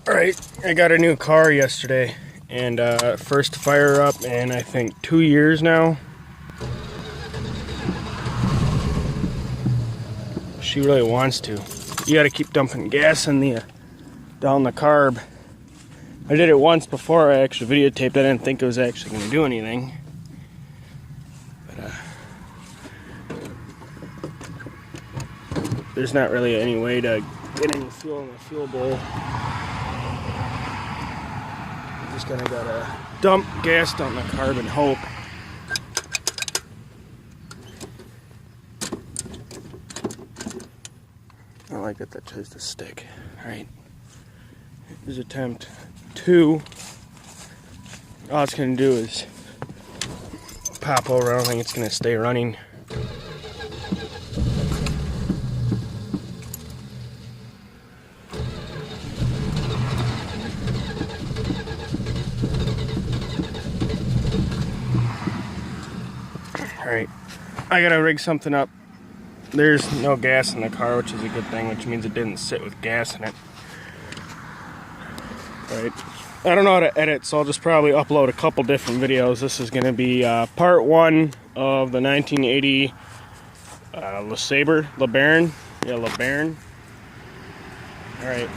Alright, I got a new car yesterday, and first fire up in I think 2 years now. She really wants to. You gotta keep dumping gas in the down the carb. I did it once before I actually videotaped. I didn't think it was actually going to do anything. But there's not really any way to get any fuel in the fuel bowl. Just kind of gotta dump gas down the carb and hope. I like that tries to stick. Alright. Here's attempt 2. All it's going to do is pop over. I don't think it's going to stay running. Alright, I got to rig something up. There's no gas in the car, which is a good thing, which means it didn't sit with gas in it. Right. I don't know how to edit, so I'll just probably upload a couple different videos. This is going to be part 1 of the 1980 LeBron. Yeah, LeBron. Alright.